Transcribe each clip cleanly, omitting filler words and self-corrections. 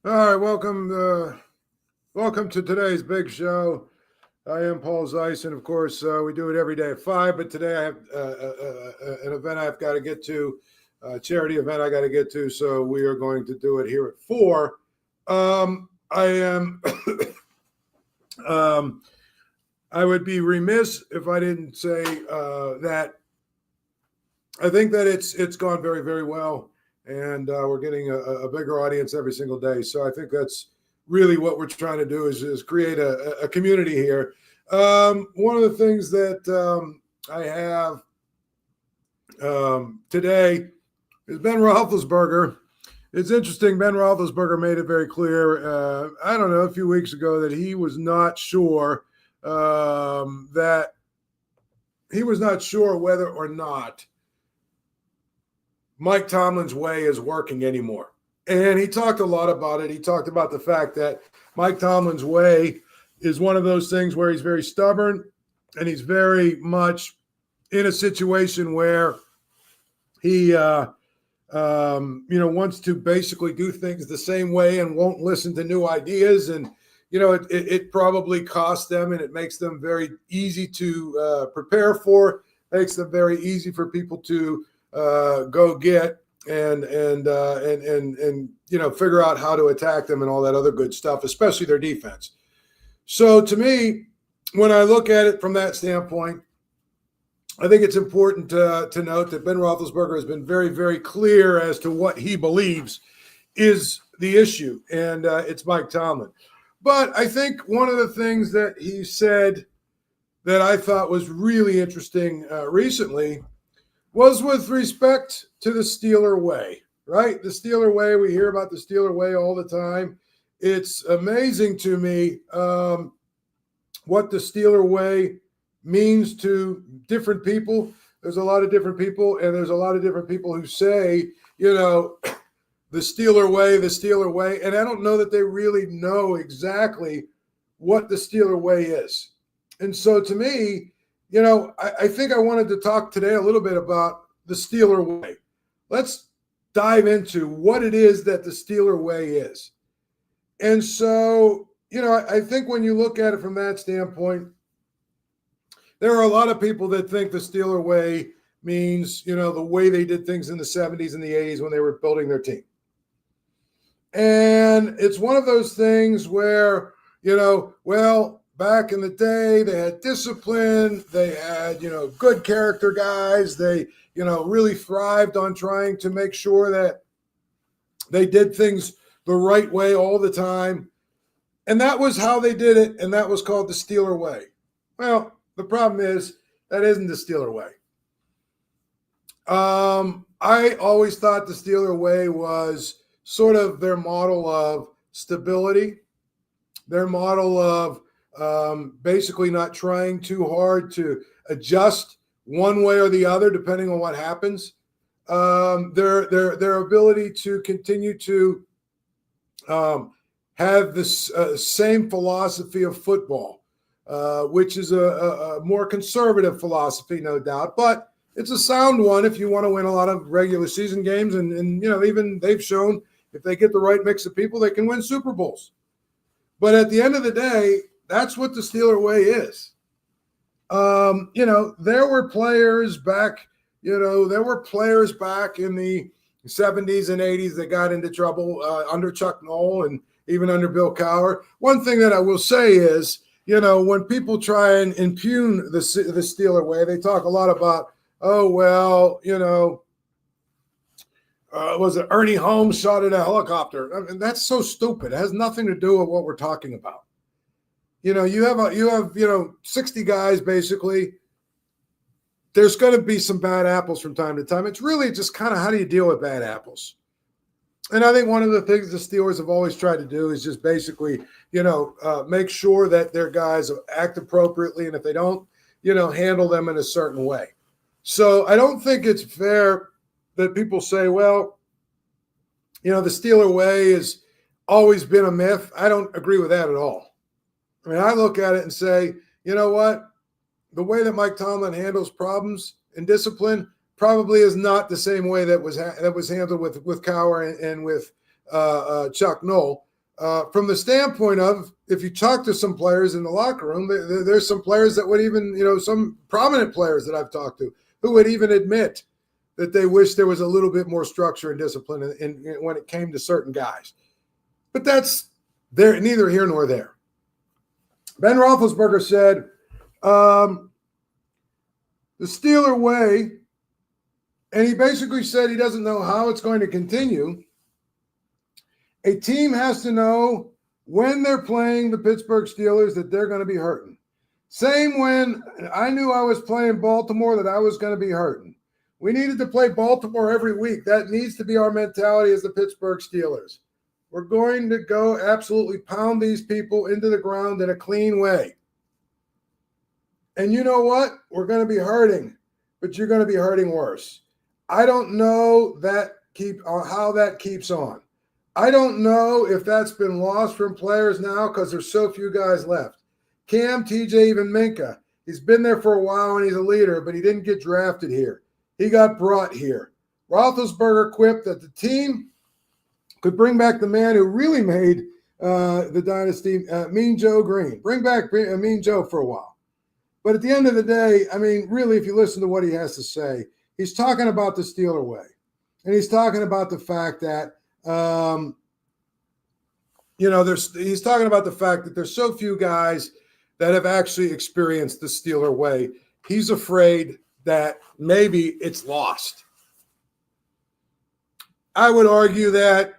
All right, welcome to today's big show. I am Paul Zeise, and of course, we do it every day at 5. But today I have an event I've got to get to, a charity event I got to get to. So we are going to do it here at 4. I am. I would be remiss if I didn't say that I think that it's gone very, very well. And we're getting a bigger audience every single day. So I think that's really what we're trying to do is create a community here. One of the things that I have today is Ben Roethlisberger. It's interesting. Ben Roethlisberger made it very clear, I don't know, a few weeks ago that he was not sure whether or not Mike Tomlin's way is working anymore. And he talked a lot about it. He talked about the fact that Mike Tomlin's way is one of those things where he's very stubborn and he's very much in a situation where he, wants to basically do things the same way and won't listen to new ideas. And, it probably costs them and it makes them very easy to prepare for, makes them very easy for people to go get and figure out how to attack them and all that other good stuff, especially their defense. So to me, when I look at it from that standpoint, I think it's important to note that Ben Roethlisberger has been very, very clear as to what he believes is the issue, and it's Mike Tomlin. But I think one of the things that he said that I thought was really interesting recently was with respect to the Steeler way, right? The Steeler way, we hear about the Steeler way all the time. It's amazing to me what the Steeler way means to different people. There's a lot of different people, and there's a lot of different people who say, the Steeler way, and I don't know that they really know exactly what the Steeler way is. And so to me, I think I wanted to talk today a little bit about the Steeler way. Let's dive into what it is that the Steeler way is. And so, I think when you look at it from that standpoint, there are a lot of people that think the Steeler way means, the way they did things in the 70s and the 80s when they were building their team. And it's one of those things where, back in the day, they had discipline. They had, good character guys. They, really thrived on trying to make sure that they did things the right way all the time. And that was how they did it. And that was called the Steeler way. Well, the problem is that isn't the Steeler way. I always thought the Steeler way was sort of their model of stability, their model of basically not trying too hard to adjust one way or the other, depending on what happens. Their ability to continue to have this same philosophy of football, which is a more conservative philosophy, no doubt, but it's a sound one if you want to win a lot of regular season games. And even they've shown if they get the right mix of people, they can win Super Bowls. But at the end of the day, that's what the Steeler way is. There were players back in the 70s and 80s that got into trouble under Chuck Noll and even under Bill Cowher. One thing that I will say is, when people try and impugn the Steeler way, they talk a lot about, was it Ernie Holmes shot at a helicopter? I mean, that's so stupid. It has nothing to do with what we're talking about. You have 60 guys basically. There's going to be some bad apples from time to time. It's really just kind of how do you deal with bad apples? And I think one of the things the Steelers have always tried to do is just basically, make sure that their guys act appropriately. And if they don't, handle them in a certain way. So I don't think it's fair that people say, well, the Steeler way has always been a myth. I don't agree with that at all. I mean, I look at it and say, you know what? The way that Mike Tomlin handles problems and discipline probably is not the same way that was handled with Cowher and with Chuck Noll. from the standpoint of, if you talk to some players in the locker room, there's some players that would even, some prominent players that I've talked to who would even admit that they wish there was a little bit more structure and discipline when it came to certain guys. But that's neither here nor there. Ben Roethlisberger said, the Steeler way, and he basically said he doesn't know how it's going to continue. A team has to know when they're playing the Pittsburgh Steelers that they're going to be hurting. Same when I knew I was playing Baltimore that I was going to be hurting. We needed to play Baltimore every week. That needs to be our mentality as the Pittsburgh Steelers. We're going to go absolutely pound these people into the ground in a clean way. And you know what? We're going to be hurting, but you're going to be hurting worse. I don't know how that keeps on. I don't know if that's been lost from players now because there's so few guys left. Cam, TJ, even Minka. He's been there for a while and he's a leader, but he didn't get drafted here. He got brought here. Roethlisberger quipped that the team could bring back the man who really made the dynasty, Mean Joe Greene. Bring back Mean Joe for a while. But at the end of the day, I mean, really, if you listen to what he has to say, he's talking about the Steeler way. And he's talking about the fact that, he's talking about the fact that there's so few guys that have actually experienced the Steeler way. He's afraid that maybe it's lost. I would argue that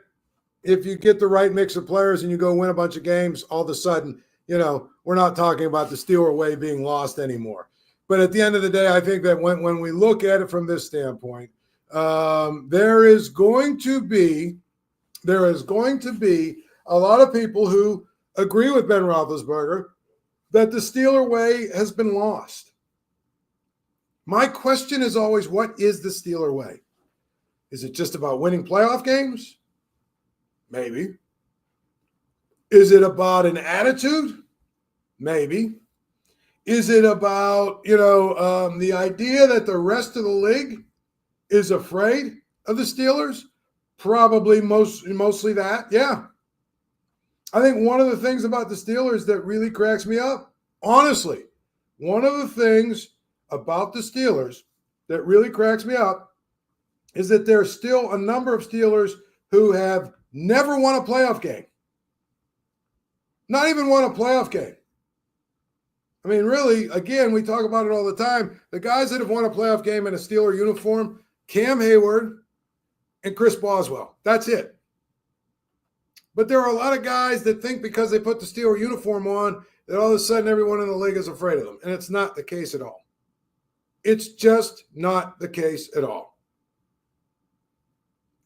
if you get the right mix of players and you go win a bunch of games, all of a sudden, we're not talking about the Steeler way being lost anymore. But at the end of the day, I think that when we look at it from this standpoint, there is going to be a lot of people who agree with Ben Roethlisberger that the Steeler way has been lost. My question is always, what is the Steeler way? Is it just about winning playoff games? Maybe. Is it about an attitude? Maybe. Is it about, the idea that the rest of the league is afraid of the Steelers? Probably mostly that, yeah. I think one of the things about the Steelers that really cracks me up, honestly, one of the things about the Steelers that really cracks me up is that there's still a number of Steelers who have never won a playoff game. Not even won a playoff game. I mean, really, again, we talk about it all the time. The guys that have won a playoff game in a Steeler uniform, Cam Heyward and Chris Boswell. That's it. But there are a lot of guys that think because they put the Steeler uniform on that all of a sudden everyone in the league is afraid of them. And it's not the case at all. It's just not the case at all.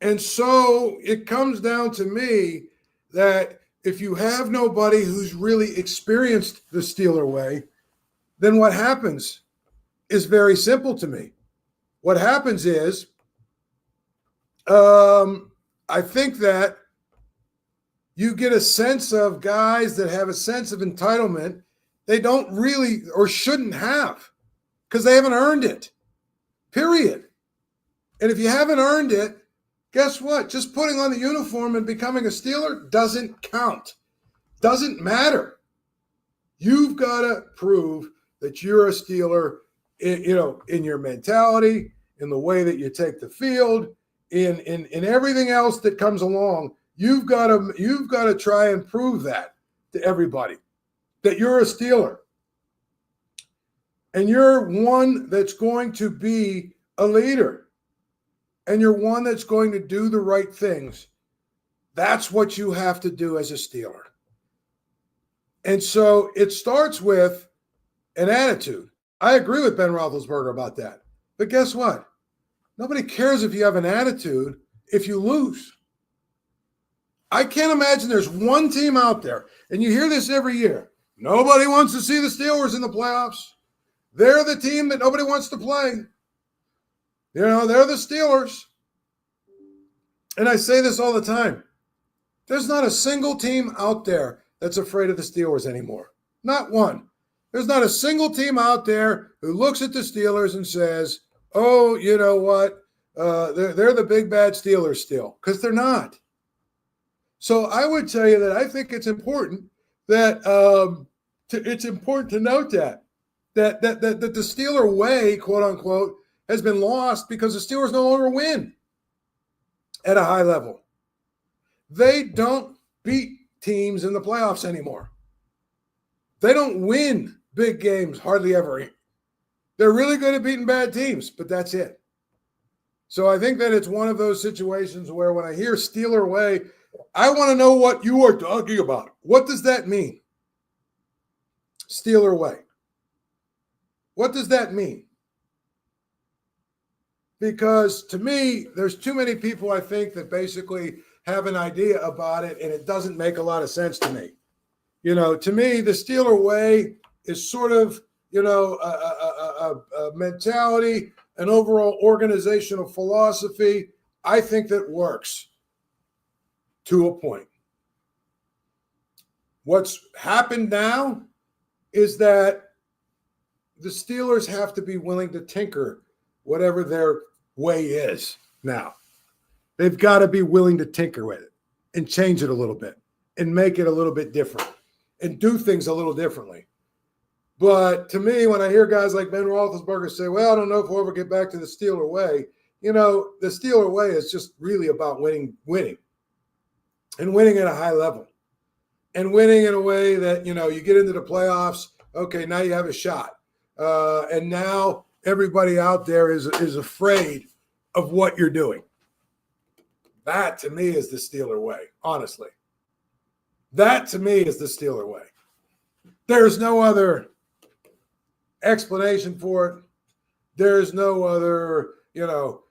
And so it comes down to me that if you have nobody who's really experienced the Steeler way, then what happens is very simple to me. What happens is, I think that you get a sense of guys that have a sense of entitlement they don't really or shouldn't have because they haven't earned it, period. And if you haven't earned it, guess what? Just putting on the uniform and becoming a Steeler doesn't count, doesn't matter. You've got to prove that you're a Steeler, in your mentality, in the way that you take the field, in everything else that comes along. You've got to try and prove that to everybody, that you're a Steeler. And you're one that's going to be a leader. And you're one that's going to do the right things. That's what you have to do as a Steeler. And so it starts with an attitude. I agree with Ben Roethlisberger about that. But guess what? Nobody cares if you have an attitude if you lose. I can't imagine there's one team out there, and you hear this every year. Nobody wants to see the Steelers in the playoffs. They're the team that nobody wants to play. They're the Steelers. And I say this all the time. There's not a single team out there that's afraid of the Steelers anymore. Not one. There's not a single team out there who looks at the Steelers and says, oh, you know what? They're the big bad Steelers still, because they're not. So I would tell you that I think it's important that it's important to note that the Steeler way, quote unquote, has been lost because the Steelers no longer win at a high level. They don't beat teams in the playoffs anymore. They don't win big games hardly ever. They're really good at beating bad teams, but that's it. So I think that it's one of those situations where when I hear Steeler way, I want to know what you are talking about. What does that mean? Steeler way. What does that mean? Because to me, there's too many people, I think, that basically have an idea about it, and it doesn't make a lot of sense to me. You know, to me, the Steeler way is sort of, you know, a mentality, an overall organizational philosophy, I think that works to a point. What's happened now is that the Steelers have to be willing to tinker whatever their way is now. They've got to be willing to tinker with it and change it a little bit and make it a little bit different and do things a little differently. But to me, when I hear guys like Ben Roethlisberger say, well, I don't know if we'll ever get back to the Steeler way, you know, the Steeler way is just really about winning, and winning at a high level, and winning in a way that, you know, you get into the playoffs, okay, now you have a shot. And now everybody out there is afraid of what you're doing. That, to me, is the Steeler way, honestly. That, to me, is the Steeler way. There's no other explanation for it. There's no other, you know,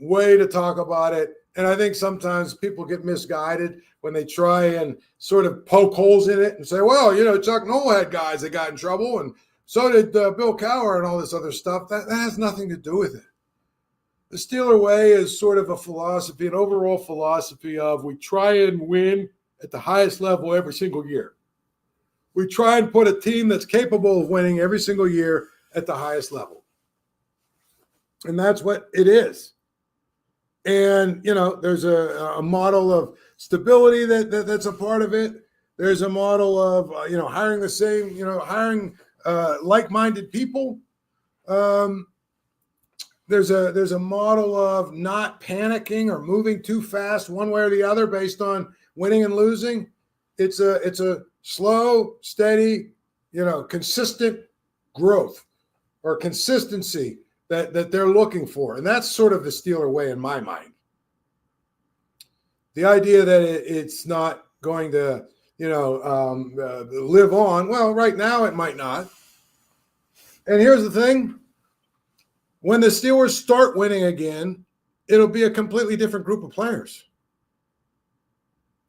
way to talk about it. And I think sometimes people get misguided when they try and sort of poke holes in it and say, well, you know, Chuck Noll had guys that got in trouble, and so did Bill Cowher and all this other stuff. That has nothing to do with it. The Steeler way is sort of a philosophy, an overall philosophy of we try and win at the highest level every single year. We try and put a team that's capable of winning every single year at the highest level. And that's what it is. And, you know, there's a model of stability that's a part of it. There's a model of, you know, hiring the same, you know, hiring like-minded people. There's a model of not panicking or moving too fast one way or the other based on winning and losing. It's a slow, steady, you know, consistent growth or consistency that they're looking for. And that's sort of the Steeler way in my mind. The idea that it's not going to, you know, live on. Well, right now it might not. And here's the thing. When the Steelers start winning again, it'll be a completely different group of players.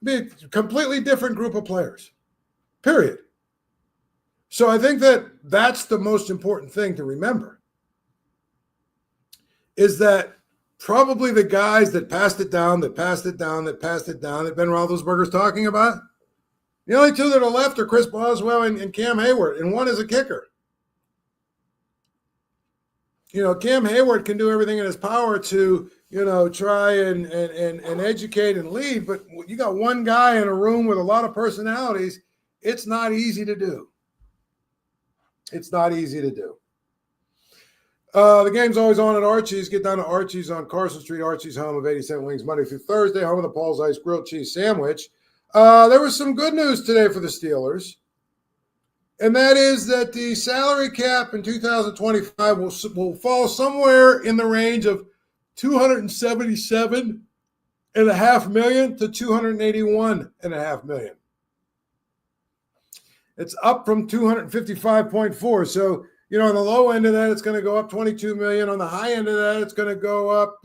Be a completely different group of players, period. So I think that that's the most important thing to remember, is that probably the guys that passed it down, that Ben Roethlisberger's talking about, the only two that are left are Chris Boswell and Cam Heyward, and one is a kicker. You know, Cam Heyward can do everything in his power to, you know, try and educate and lead, but you got one guy in a room with a lot of personalities. It's not easy to do. It's not easy to do. The game's always on at Archie's. Get down to Archie's on Carson Street. Archie's, home of 80-cent wings Monday through Thursday, home of the Paul Zeise grilled cheese sandwich. There was some good news today for the Steelers, and that is that the salary cap in 2025 will fall somewhere in the range of $277.5 million to $281.5 million. It's up from 255.4. So, you know, on the low end of that, it's going to go up 22 million. On the high end of that, it's going to go up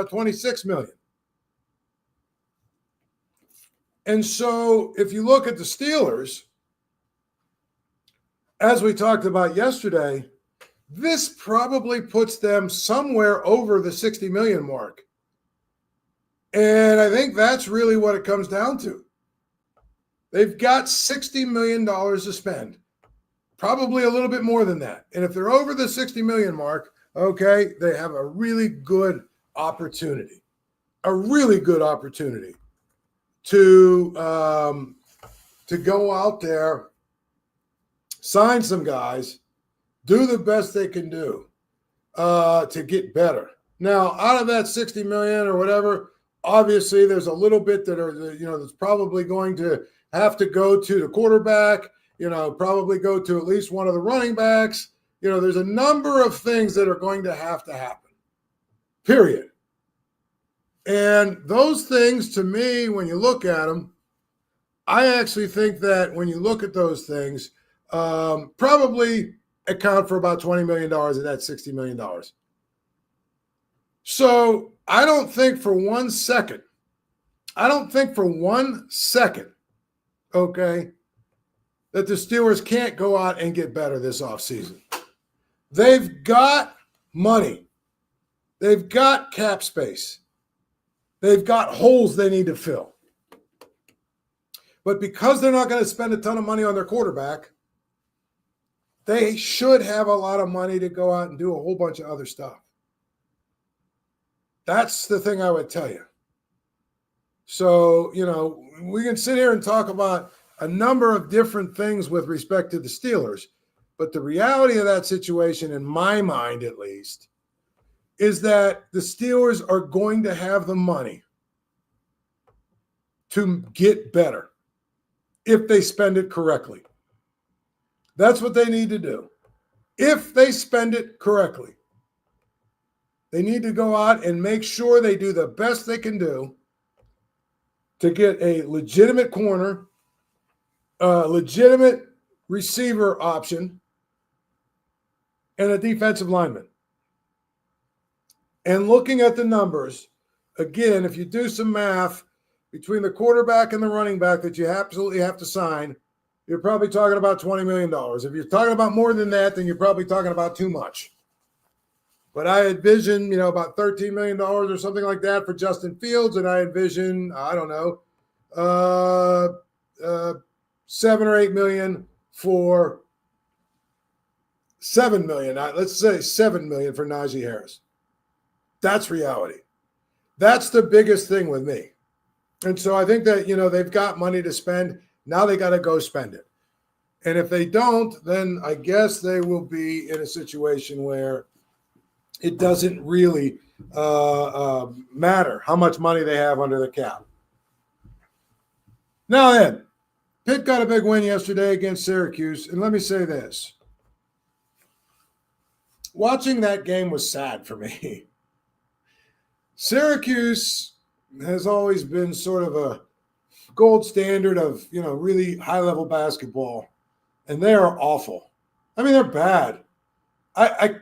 26 million. And so if you look at the Steelers, as we talked about yesterday, this probably puts them somewhere over the 60 million mark. And I think that's really what it comes down to. They've got $60 million to spend, probably a little bit more than that. And if they're over the 60 million mark, okay, they have a really good opportunity to go out there, sign some guys, do the best they can do to get better. Now, out of that $60 million or whatever, obviously there's a little bit that are, that's probably going to have to go to the quarterback, probably go to at least one of the running backs. There's a number of things that are going to happen, period. And those things, to me, when you look at them, I actually think that when you look at those things, probably account for about $20 million of that $60 million. So I don't think for one second, okay, that the Steelers can't go out and get better this offseason. They've got money. They've got cap space. They've got holes they need to fill. But because they're not going to spend a ton of money on their quarterback, they should have a lot of money to go out and do a whole bunch of other stuff. That's the thing I would tell you. So, we can sit here and talk about a number of different things with respect to the Steelers, but the reality of that situation, in my mind at least, is that the Steelers are going to have the money to get better if they spend it correctly. That's what they need to do. If they spend it correctly, they need to go out and make sure they do the best they can do to get a legitimate corner, a legitimate receiver option, and a defensive lineman. And looking at the numbers, again, if you do some math between the quarterback and the running back that you absolutely have to sign, you're probably talking about $20 million. If you're talking about more than that, then you're probably talking about too much. But I envision, about $13 million or something like that for Justin Fields, and I envision, I don't know, $7 or $8 million for $7 million. Let's say $7 million for Najee Harris. That's reality. That's the biggest thing with me. And so I think that, they've got money to spend. Now they got to go spend it. And if they don't, then I guess they will be in a situation where it doesn't really matter how much money they have under the cap. Now then, Pitt got a big win yesterday against Syracuse. And let me say this. Watching that game was sad for me. Syracuse has always been sort of a gold standard of, really high-level basketball, and they are awful. I mean, they're bad. I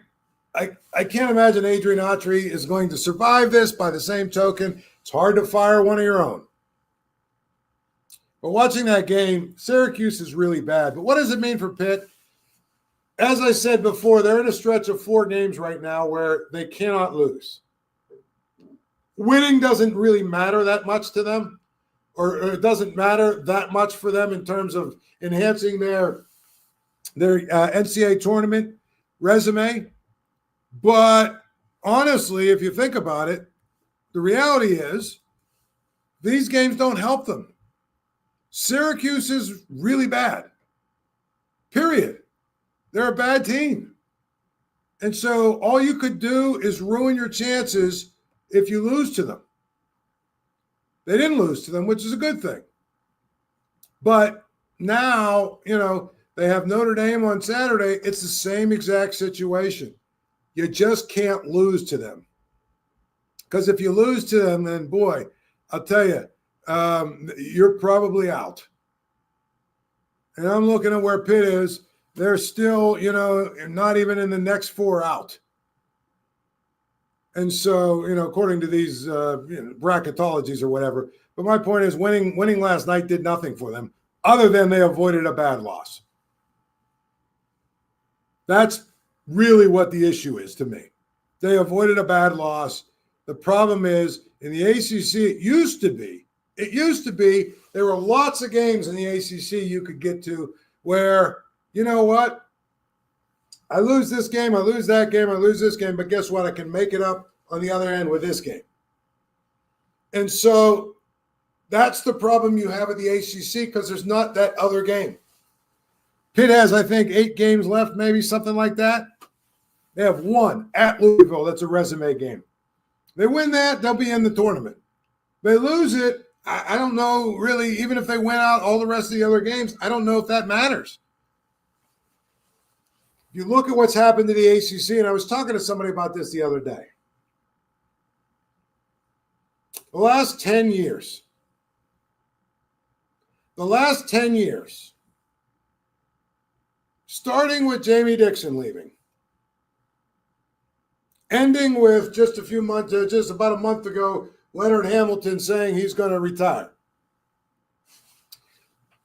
can't imagine Adrian Autry is going to survive this. By the same token, it's hard to fire one of your own. But watching that game, Syracuse is really bad. But what does it mean for Pitt? As I said before, they're in a stretch of 4 games right now where they cannot lose. Winning doesn't really matter that much to them, or it doesn't matter that much for them in terms of enhancing their NCAA tournament resume. But honestly, if you think about it, the reality is these games don't help them. Syracuse is really bad, period. They're a bad team. And so all you could do is ruin your chances if you lose to them. They didn't lose to them, which is a good thing. But now, they have Notre Dame on Saturday. It's the same exact situation. You just can't lose to them. Because if you lose to them, then, boy, I'll tell you, you're probably out. And I'm looking at where Pitt is. They're still, not even in the next 4 out. And so, according to these bracketologies or whatever. But my point is winning last night did nothing for them other than they avoided a bad loss. That's really what the issue is to me. They avoided a bad loss. The problem is in the ACC, it used to be, there were lots of games in the ACC you could get to where, you know what? I lose this game, I lose that game, I lose this game, but guess what? I can make it up on the other end with this game. And so That's the problem you have at the ACC because there's not that other game. Pitt has, I think, 8 games left, maybe something like that. They have 1 at Louisville. That's a resume game. They win that, they'll be in the tournament. They lose it, I don't know really, even if they win out all the rest of the other games, I don't know if that matters. You look at what's happened to the ACC, and I was talking to somebody about this the other day. The last 10 years, starting with Jamie Dixon leaving, ending with just about a month ago, Leonard Hamilton saying he's going to retire.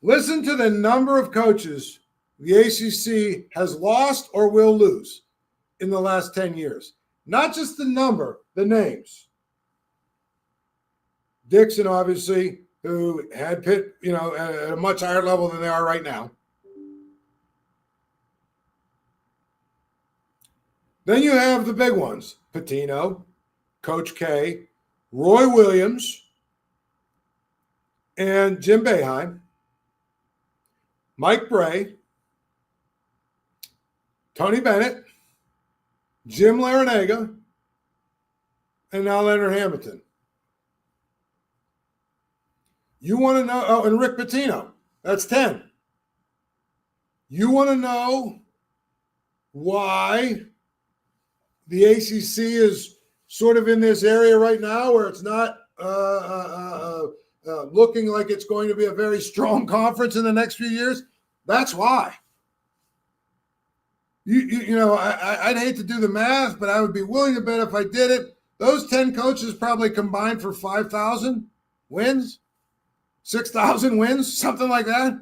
Listen to the number of coaches the ACC has lost or will lose in the last 10 years. Not just the number, the names. Dixon, obviously, who had Pitt, at a much higher level than they are right now. Then you have the big ones, Pitino, Coach K, Roy Williams, and Jim Boeheim, Mike Bray, Tony Bennett, Jim Larinaga, and now Leonard Hamilton. You want to know, and Rick Pitino, that's 10. You want to know why the ACC is sort of in this area right now where it's not looking like it's going to be a very strong conference in the next few years? That's why. I'd hate to do the math, but I would be willing to bet if I did it, those 10 coaches probably combined for 5,000 wins, 6,000 wins, something like that.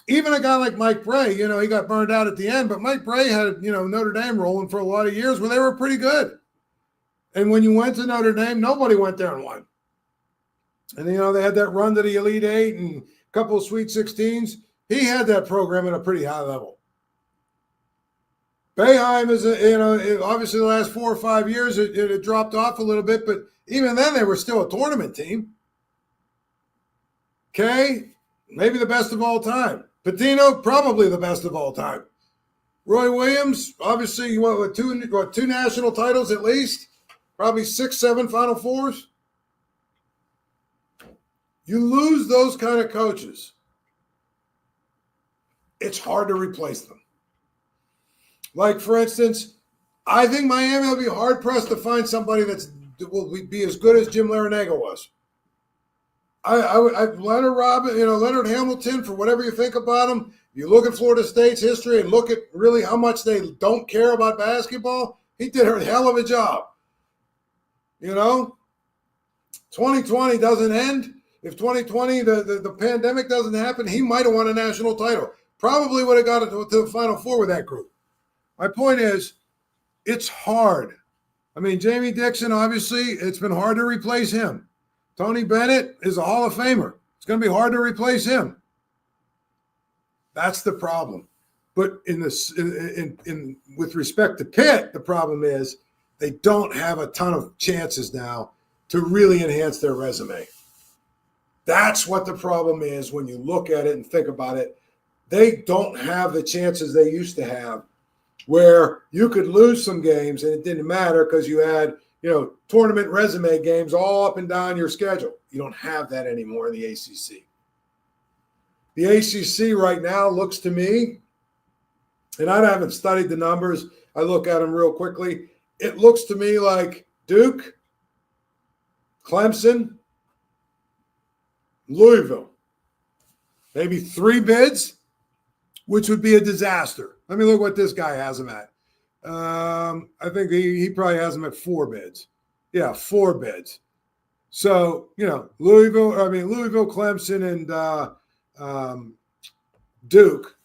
Even a guy like Mike Bray, he got burned out at the end, but Mike Bray had, Notre Dame rolling for a lot of years where they were pretty good. And when you went to Notre Dame, nobody went there and won. And, they had that run to the Elite Eight and a couple of Sweet 16s. He had that program at a pretty high level. Boeheim is, obviously the last 4 or 5 years, it dropped off a little bit, but even then they were still a tournament team. Kay, maybe the best of all time. Pitino, probably the best of all time. Roy Williams, obviously, two national titles at least, probably 6, 7 Final Fours. You lose those kind of coaches, it's hard to replace them. Like, for instance, I think Miami will be hard-pressed to find somebody that will be as good as Jim Larinaga was. Leonard Hamilton, for whatever you think about him, you look at Florida State's history and look at really how much they don't care about basketball, he did a hell of a job. 2020 doesn't end. If 2020, the pandemic doesn't happen, he might have won a national title. Probably would have got it to the Final Four with that group. My point is, it's hard. I mean, Jamie Dixon, obviously, it's been hard to replace him. Tony Bennett is a Hall of Famer. It's going to be hard to replace him. That's the problem. But with respect to Pitt, the problem is they don't have a ton of chances now to really enhance their resume. That's what the problem is when you look at it and think about it. They don't have the chances they used to have where you could lose some games and it didn't matter because you had, tournament resume games all up and down your schedule. You don't have that anymore in the ACC. The ACC right now looks to me, and I haven't studied the numbers, I look at them real quickly. It looks to me like Duke, Clemson, Louisville. Maybe 3 bids, which would be a disaster. Let me look what this guy has him at. I think he probably has him at 4 bids. Yeah, 4 bids. So, Louisville, Clemson, and Duke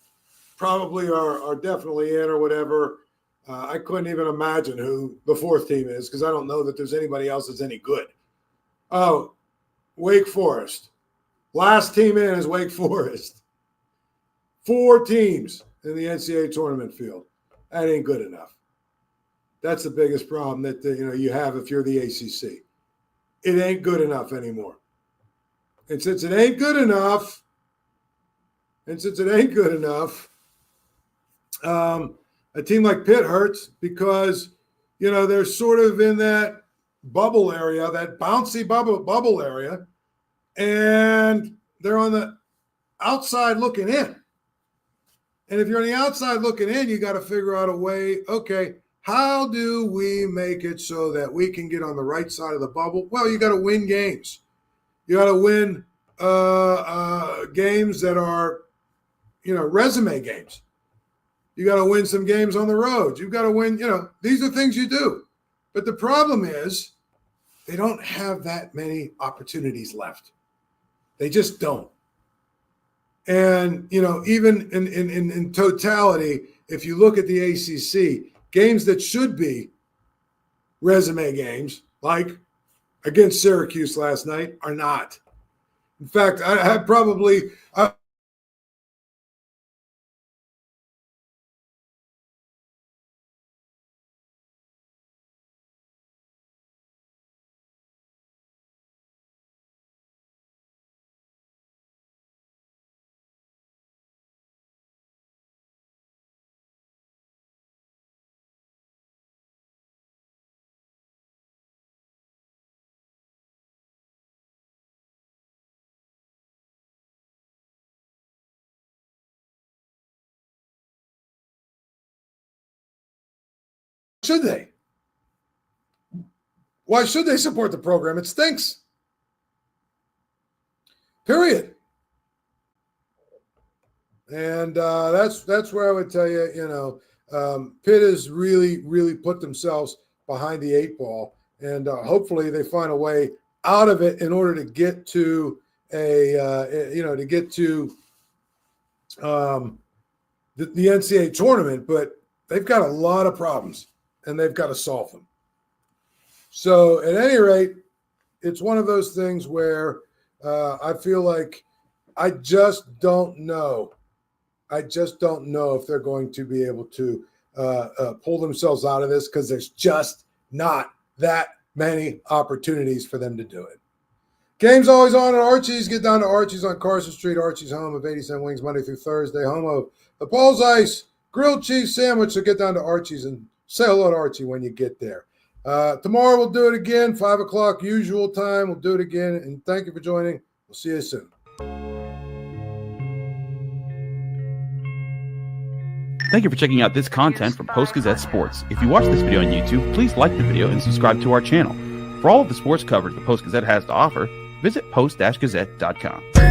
probably are definitely in or whatever. I couldn't even imagine who the 4th team is because I don't know that there's anybody else that's any good. Oh, Wake Forest. Last team in is Wake Forest. 4 teams in the NCAA tournament field. That ain't good enough. That's the biggest problem that you have if you're the ACC. it ain't good enough anymore. And since it ain't good enough, a team like Pitt hurts because, they're sort of in that bubble area, that bouncy bubble area, and they're on the outside looking in. And if you're on the outside looking in, you got to figure out a way, okay, how do we make it so that we can get on the right side of the bubble? Well, you got to win games. You got to win games that are, resume games. You got to win some games on the road. You've got to win, these are things you do. But the problem is they don't have that many opportunities left. They just don't. And, even in totality, if you look at the ACC, games that should be resume games, like against Syracuse last night, are not. In fact, should they? Why should they support the program? It stinks. Period. And that's where I would tell you, Pitt has really, really put themselves behind the eight ball, and hopefully they find a way out of it in order to get to the NCAA tournament. But they've got a lot of problems, and they've got to solve them. So at any rate, it's one of those things where I feel like I just don't know if they're going to be able to pull themselves out of this, because there's just not that many opportunities for them to do it. Game's always on at Archie's. Get down to Archie's on Carson Street. Archie's, home of 80-cent wings Monday through Thursday, home of the Paul Zeise grilled cheese sandwich. So get down to Archie's and say hello to Archie when you get there. Tomorrow we'll do it again, 5 o'clock usual time. We'll do it again. And thank you for joining. We'll see you soon. Thank you for checking out this content from Post-Gazette Sports. If you watch this video on YouTube, please like the video and subscribe to our channel. For all of the sports coverage the Post-Gazette has to offer, visit post-gazette.com.